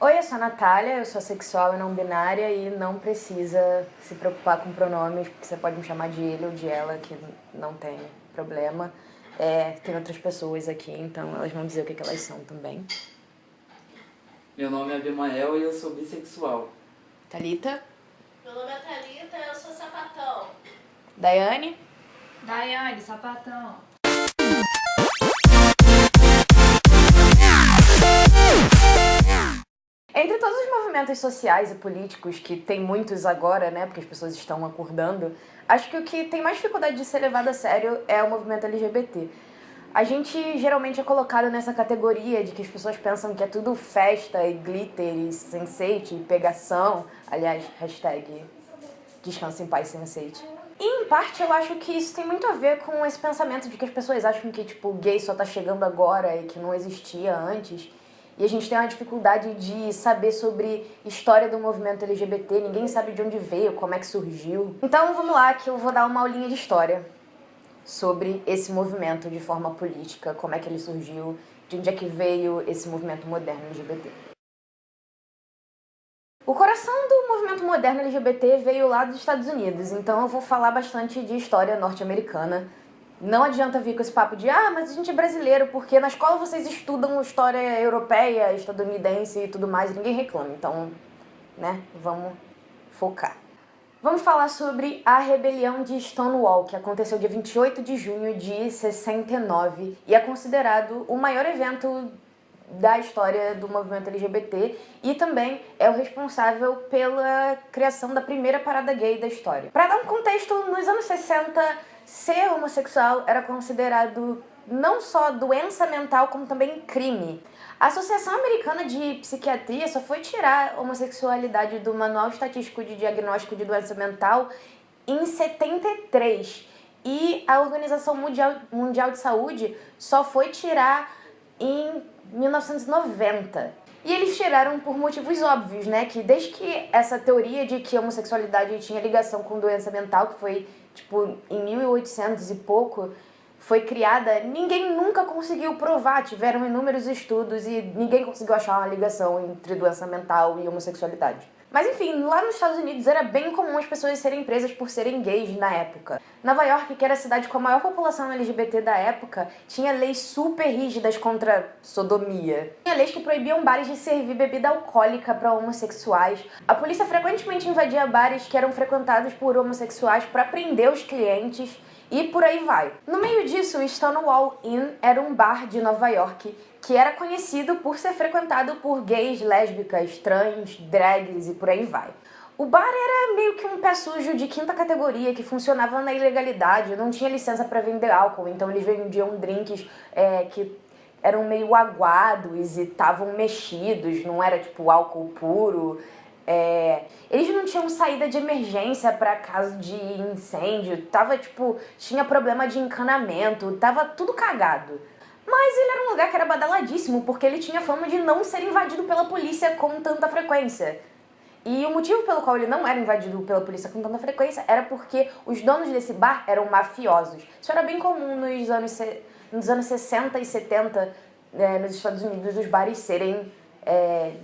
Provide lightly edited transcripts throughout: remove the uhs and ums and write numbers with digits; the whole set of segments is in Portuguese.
Oi, eu sou a Natália, eu sou assexual e não binária e não precisa se preocupar com pronomes, porque você pode me chamar de ele ou de ela, que não tem problema. Tem outras pessoas aqui, então elas vão dizer o que elas são também. Meu nome é Abimael e eu sou bissexual. Thalita? Meu nome é Thalita, eu sou sapatão. Daiane? Daiane, sapatão. Entre todos os movimentos sociais e políticos, que tem muitos agora, né, porque as pessoas estão acordando, acho que o que tem mais dificuldade de ser levado a sério é o movimento LGBT. A gente geralmente é colocado nessa categoria de que as pessoas pensam que é tudo festa e glitter e Sense8 e pegação. Aliás, hashtag descansa em paz Sense8. E em parte eu acho que isso tem muito a ver com esse pensamento de que as pessoas acham que tipo gay só tá chegando agora e que não existia antes. E a gente tem uma dificuldade de saber sobre história do movimento LGBT, ninguém sabe de onde veio, como é que surgiu. Então vamos lá que eu vou dar uma aulinha de história sobre esse movimento de forma política, como é que ele surgiu, de onde é que veio esse movimento moderno LGBT. O coração do movimento moderno LGBT veio lá dos Estados Unidos, então eu vou falar bastante de história norte-americana. Não adianta vir com esse papo de mas a gente é brasileiro, porque na escola vocês estudam história europeia, estadunidense e tudo mais, e ninguém reclama. Então, né, vamos focar. Vamos falar sobre a rebelião de Stonewall, que aconteceu dia 28 de junho de 69 e é considerado o maior evento da história do movimento LGBT e também é o responsável pela criação da primeira parada gay da história. Para dar um contexto, nos anos 60, ser homossexual era considerado não só doença mental, como também crime. A Associação Americana de Psiquiatria só foi tirar a homossexualidade do Manual Estatístico de Diagnóstico de Doença Mental em 73. E a Organização Mundial de Saúde só foi tirar em 1990. E eles tiraram por motivos óbvios, né? Que desde que essa teoria de que a homossexualidade tinha ligação com doença mental, que foi, tipo, em 1800 e pouco, foi criada, ninguém nunca conseguiu provar. Tiveram inúmeros estudos e ninguém conseguiu achar uma ligação entre doença mental e homossexualidade. Mas enfim, lá nos Estados Unidos era bem comum as pessoas serem presas por serem gays na época. Nova York, que era a cidade com a maior população LGBT da época, tinha leis super rígidas contra sodomia. Tinha leis que proibiam bares de servir bebida alcoólica para homossexuais. A polícia frequentemente invadia bares que eram frequentados por homossexuais para prender os clientes. E por aí vai. No meio disso, o Stonewall Inn era um bar de Nova York que era conhecido por ser frequentado por gays, lésbicas, trans, drags e por aí vai. O bar era meio que um pé sujo de quinta categoria que funcionava na ilegalidade, não tinha licença para vender álcool, então eles vendiam drinks que eram meio aguados e estavam mexidos, não era tipo álcool puro. Eles não tinham saída de emergência para caso de incêndio, tinha problema de encanamento, tava tudo cagado. Mas ele era um lugar que era badaladíssimo, porque ele tinha fama de não ser invadido pela polícia com tanta frequência. E o motivo pelo qual ele não era invadido pela polícia com tanta frequência era porque os donos desse bar eram mafiosos. Isso era bem comum nos anos 60 e 70, nos Estados Unidos, os bares serem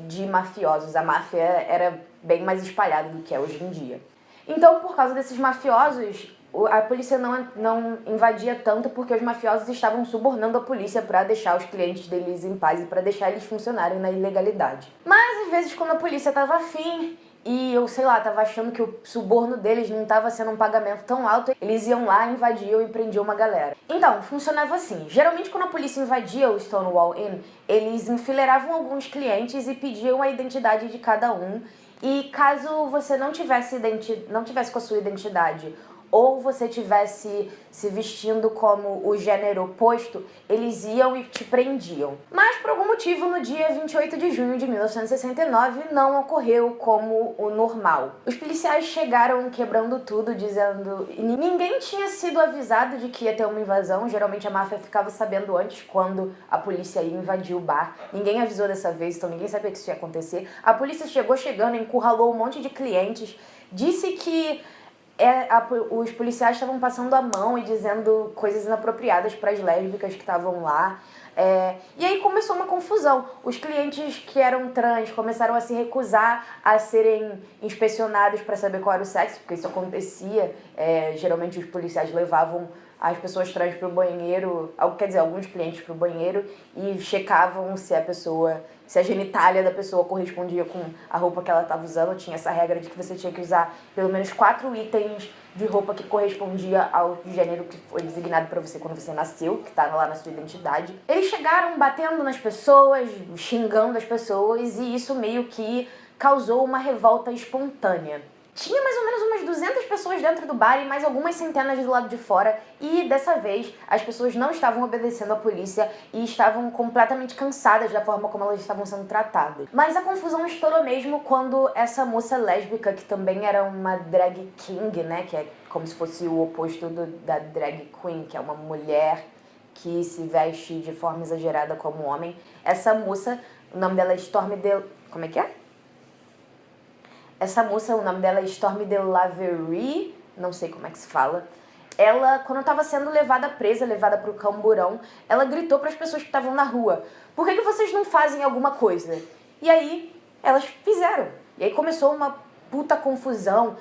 de mafiosos. A máfia era bem mais espalhada do que é hoje em dia. Então, por causa desses mafiosos, a polícia não invadia tanto porque os mafiosos estavam subornando a polícia para deixar os clientes deles em paz e para deixar eles funcionarem na ilegalidade. Mas, às vezes, quando a polícia tava afim e eu, sei lá, tava achando que o suborno deles não tava sendo um pagamento tão alto, eles iam lá, invadiam e prendiam uma galera. Então, funcionava assim. Geralmente, quando a polícia invadia o Stonewall Inn, eles enfileiravam alguns clientes e pediam a identidade de cada um. E caso você não tivesse com a sua identidade ou você tivesse se vestindo como o gênero oposto, eles iam e te prendiam. Mas por algum motivo, no dia 28 de junho de 1969, não ocorreu como o normal. Os policiais chegaram quebrando tudo, dizendo... E ninguém tinha sido avisado de que ia ter uma invasão. Geralmente a máfia ficava sabendo antes, quando a polícia ia invadir o bar. Ninguém avisou dessa vez, então ninguém sabia que isso ia acontecer. A polícia chegando, encurralou um monte de clientes, disse que os policiais estavam passando a mão e dizendo coisas inapropriadas para as lésbicas que estavam lá. E aí começou uma confusão. Os clientes que eram trans começaram a se recusar a serem inspecionados para saber qual era o sexo, porque isso acontecia. Geralmente os policiais levavam as pessoas trans pro banheiro, quer dizer, alguns clientes pro banheiro, e checavam se a genitália da pessoa correspondia com a roupa que ela estava usando. Tinha essa regra de que você tinha que usar pelo menos 4 itens de roupa que correspondia ao gênero que foi designado para você quando você nasceu, que tá lá na sua identidade. Eles chegaram batendo nas pessoas, xingando as pessoas, e isso meio que causou uma revolta espontânea. Tinha mais ou menos umas 200 pessoas dentro do bar e mais algumas centenas do lado de fora, e dessa vez as pessoas não estavam obedecendo à polícia e estavam completamente cansadas da forma como elas estavam sendo tratadas. Mas a confusão estourou mesmo quando essa moça lésbica, que também era uma drag king, né, que é como se fosse o oposto da drag queen, que é uma mulher que se veste de forma exagerada como homem. Essa moça, o nome dela é Stormy Como é que é? Essa moça, o nome dela é Stormy DeLaverie, não sei como é que se fala. Ela, quando estava sendo levada pro camburão, ela gritou para as pessoas que estavam na rua: por que vocês não fazem alguma coisa? E aí, elas fizeram. E aí começou uma puta confusão.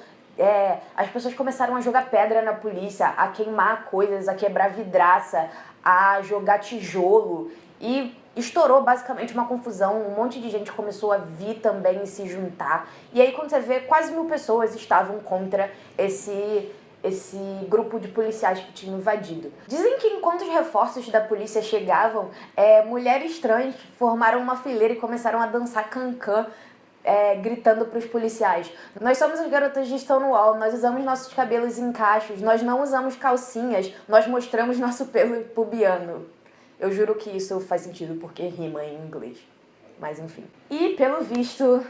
As pessoas começaram a jogar pedra na polícia, a queimar coisas, a quebrar vidraça, a jogar tijolo. E estourou basicamente uma confusão, um monte de gente começou a vir também e se juntar. E aí quando você vê, quase 1000 pessoas estavam contra esse grupo de policiais que tinham invadido. Dizem que enquanto os reforços da polícia chegavam, mulheres trans formaram uma fileira e começaram a dançar cancan, gritando para os policiais: nós somos as garotas de Stonewall, nós usamos nossos cabelos em cachos, nós não usamos calcinhas, nós mostramos nosso pelo pubiano. Eu juro que isso faz sentido porque rima em inglês. Mas enfim. E pelo visto,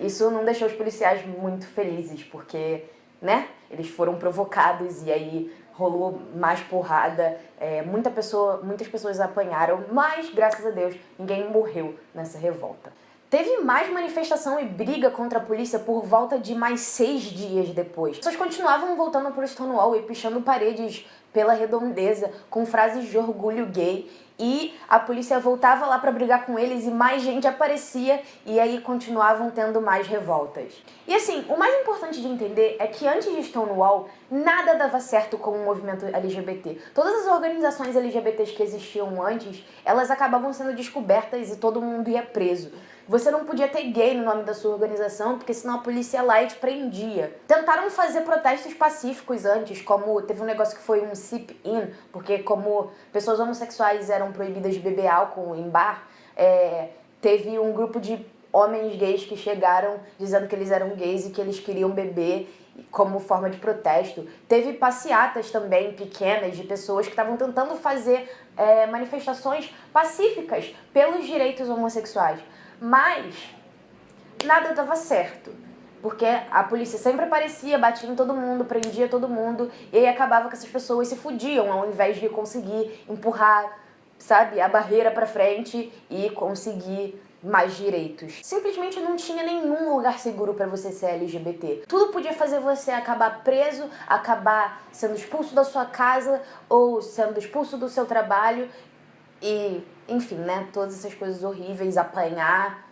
isso não deixou os policiais muito felizes, porque, né, eles foram provocados e aí rolou mais porrada. Muitas pessoas apanharam, mas graças a Deus ninguém morreu nessa revolta. Teve mais manifestação e briga contra a polícia por volta de mais 6 dias depois. As pessoas continuavam voltando pro Stonewall e pichando paredes pela redondeza com frases de orgulho gay, e a polícia voltava lá pra brigar com eles e mais gente aparecia, e aí continuavam tendo mais revoltas. E assim, o mais importante de entender é que antes de Stonewall, nada dava certo com o movimento LGBT. Todas as organizações LGBTs que existiam antes, elas acabavam sendo descobertas e todo mundo ia preso. Você não podia ter gay no nome da sua organização, porque senão a polícia ia lá e te prendia. Tentaram fazer protestos pacíficos antes, como teve um negócio que foi um sip-in, porque como pessoas homossexuais eram proibidas de beber álcool em bar, teve um grupo de homens gays que chegaram dizendo que eles eram gays e que eles queriam beber como forma de protesto. Teve passeatas também pequenas de pessoas que estavam tentando fazer manifestações pacíficas pelos direitos homossexuais. Mas nada dava certo, porque a polícia sempre aparecia, batia em todo mundo, prendia todo mundo, e aí acabava que essas pessoas se fudiam ao invés de conseguir empurrar, sabe, a barreira pra frente e conseguir mais direitos. Simplesmente não tinha nenhum lugar seguro pra você ser LGBT. Tudo podia fazer você acabar preso, acabar sendo expulso da sua casa ou sendo expulso do seu trabalho e, enfim, né, todas essas coisas horríveis, apanhar.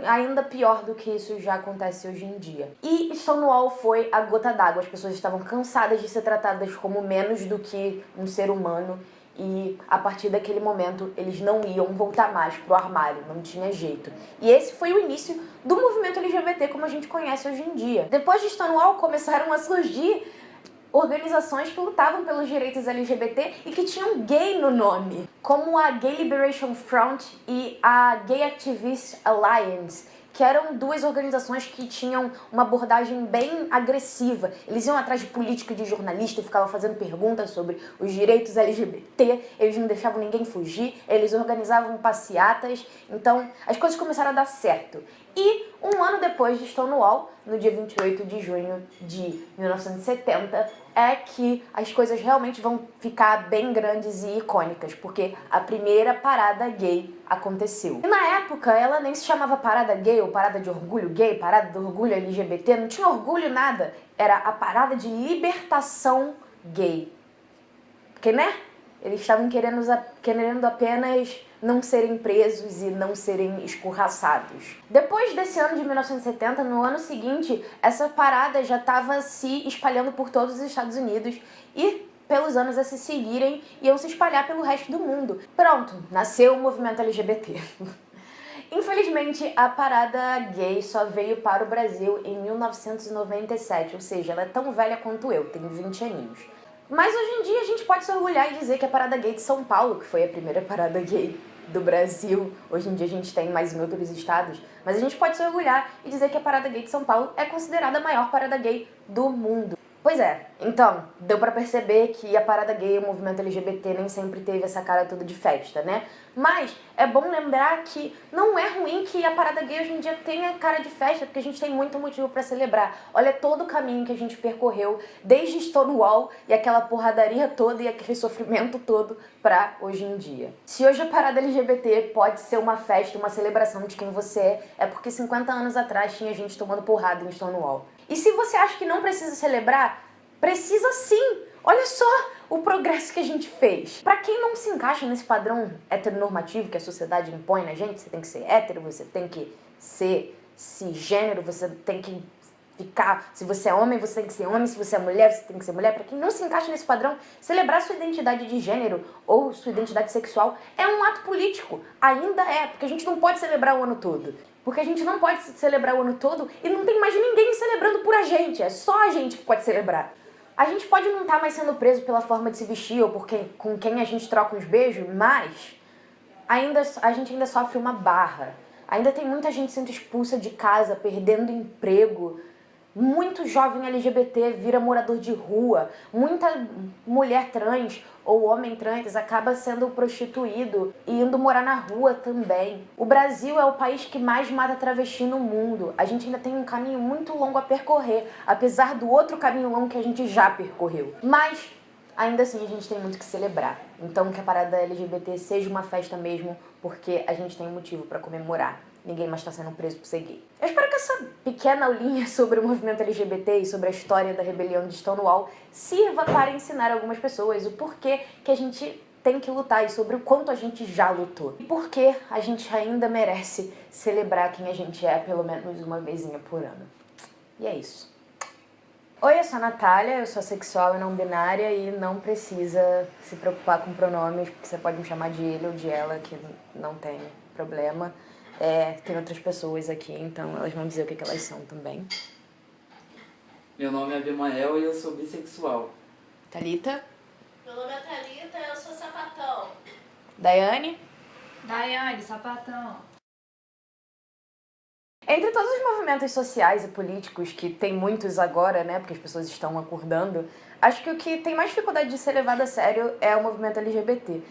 Ainda pior do que isso já acontece hoje em dia. E Stonewall foi a gota d'água. As pessoas estavam cansadas de ser tratadas como menos do que um ser humano. E a partir daquele momento eles não iam voltar mais pro armário, não tinha jeito. E esse foi o início do movimento LGBT como a gente conhece hoje em dia. Depois de Stonewall começaram a surgir organizações que lutavam pelos direitos LGBT e que tinham gay no nome, como a Gay Liberation Front e a Gay Activist Alliance, que eram duas organizações que tinham uma abordagem bem agressiva. Eles iam atrás de político e de jornalista e ficavam fazendo perguntas sobre os direitos LGBT, eles não deixavam ninguém fugir, eles organizavam passeatas, então as coisas começaram a dar certo. E um ano depois de Stonewall, no dia 28 de junho de 1970, é que as coisas realmente vão ficar bem grandes e icônicas, porque a primeira parada gay aconteceu. E na época ela nem se chamava parada gay ou parada de orgulho gay, parada de orgulho LGBT, não tinha orgulho nada, era a parada de libertação gay. Porque, né? Eles estavam querendo apenas não serem presos e não serem escorraçados. Depois desse ano de 1970, no ano seguinte, essa parada já estava se espalhando por todos os Estados Unidos e, pelos anos a se seguirem, iam se espalhar pelo resto do mundo. Pronto, nasceu o movimento LGBT. Infelizmente, a parada gay só veio para o Brasil em 1997, ou seja, ela é tão velha quanto eu, tenho 20 aninhos. Mas hoje em dia a gente pode se orgulhar e dizer que a parada gay de São Paulo, que foi a primeira parada gay do Brasil, hoje em dia a gente tem mais em outros estados, mas a gente pode se orgulhar e dizer que a parada gay de São Paulo é considerada a maior parada gay do mundo. Pois é, então, deu pra perceber que a parada gay e o movimento LGBT nem sempre teve essa cara toda de festa, né? Mas é bom lembrar que não é ruim que a parada gay hoje em dia tenha cara de festa, porque a gente tem muito motivo pra celebrar. Olha todo o caminho que a gente percorreu, desde Stonewall e aquela porradaria toda e aquele sofrimento todo pra hoje em dia. Se hoje a parada LGBT pode ser uma festa, uma celebração de quem você é porque 50 anos atrás tinha gente tomando porrada em Stonewall. E se você acha que não precisa celebrar, precisa sim! Olha só o progresso que a gente fez. Pra quem não se encaixa nesse padrão heteronormativo que a sociedade impõe na gente, você tem que ser hétero, você tem que ser cisgênero, você tem que ficar... Se você é homem, você tem que ser homem, se você é mulher, você tem que ser mulher. Pra quem não se encaixa nesse padrão, celebrar sua identidade de gênero ou sua identidade sexual é um ato político. Ainda é, porque a gente não pode celebrar o ano todo. Porque a gente não pode celebrar o ano todo e não tem mais ninguém celebrando por a gente. É só a gente que pode celebrar. A gente pode não estar mais sendo preso pela forma de se vestir ou com quem a gente troca uns beijos, mas a gente ainda sofre uma barra. Ainda tem muita gente sendo expulsa de casa, perdendo emprego. Muito jovem LGBT vira morador de rua. Muita mulher trans ou homem trans acaba sendo prostituído e indo morar na rua também. O Brasil é o país que mais mata travesti no mundo. A gente ainda tem um caminho muito longo a percorrer, apesar do outro caminho longo que a gente já percorreu. Mas ainda assim a gente tem muito que celebrar. Então que a parada LGBT seja uma festa mesmo, porque a gente tem um motivo para comemorar. Ninguém mais está sendo preso por ser gay. Eu espero que essa pequena aulinha sobre o movimento LGBT e sobre a história da rebelião de Stonewall sirva para ensinar algumas pessoas o porquê que a gente tem que lutar e sobre o quanto a gente já lutou. E por que a gente ainda merece celebrar quem a gente é pelo menos uma vezinha por ano. E é isso. Oi, eu sou a Natália, eu sou sexual e não binária e não precisa se preocupar com pronomes, porque você pode me chamar de ele ou de ela, que não tem problema. Tem outras pessoas aqui, então elas vão dizer o que elas são também. Meu nome é Abimael e eu sou bissexual. Thalita? Meu nome é Thalita e eu sou sapatão. Daiane? Daiane, sapatão. Entre todos os movimentos sociais e políticos, que tem muitos agora, né, porque as pessoas estão acordando, acho que o que tem mais dificuldade de ser levado a sério é o movimento LGBT.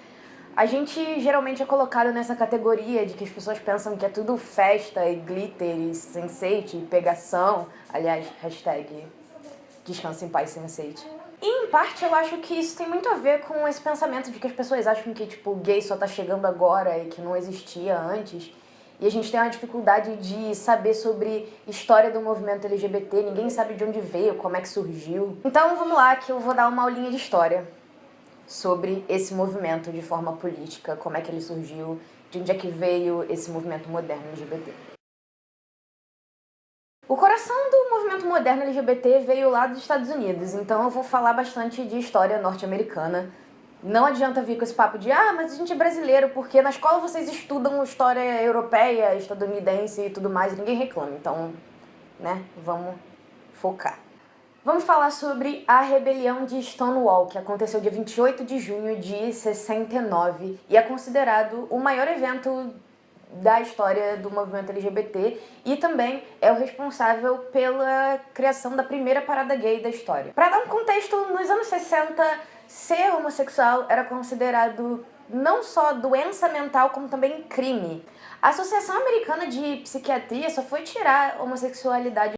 A gente geralmente é colocado nessa categoria de que as pessoas pensam que é tudo festa e glitter e Sense8 e pegação. Aliás, hashtag descansa em paz Sense8. E em parte eu acho que isso tem muito a ver com esse pensamento de que as pessoas acham que tipo, gay só tá chegando agora e que não existia antes. E a gente tem uma dificuldade de saber sobre história do movimento LGBT, ninguém sabe de onde veio, como é que surgiu. Então vamos lá que eu vou dar uma aulinha de história sobre esse movimento de forma política, como é que ele surgiu, de onde é que veio esse movimento moderno LGBT. O coração do movimento moderno LGBT veio lá dos Estados Unidos, então eu vou falar bastante de história norte-americana. Não adianta vir com esse papo de mas a gente é brasileiro, porque na escola vocês estudam história europeia, estadunidense e tudo mais, e ninguém reclama, então, né, vamos focar. Vamos falar sobre a rebelião de Stonewall, que aconteceu dia 28 de junho de 69 e é considerado o maior evento da história do movimento LGBT e também é o responsável pela criação da primeira parada gay da história. Para dar um contexto, nos anos 60, ser homossexual era considerado não só doença mental, como também crime. A Associação Americana de Psiquiatria só foi tirar a homossexualidade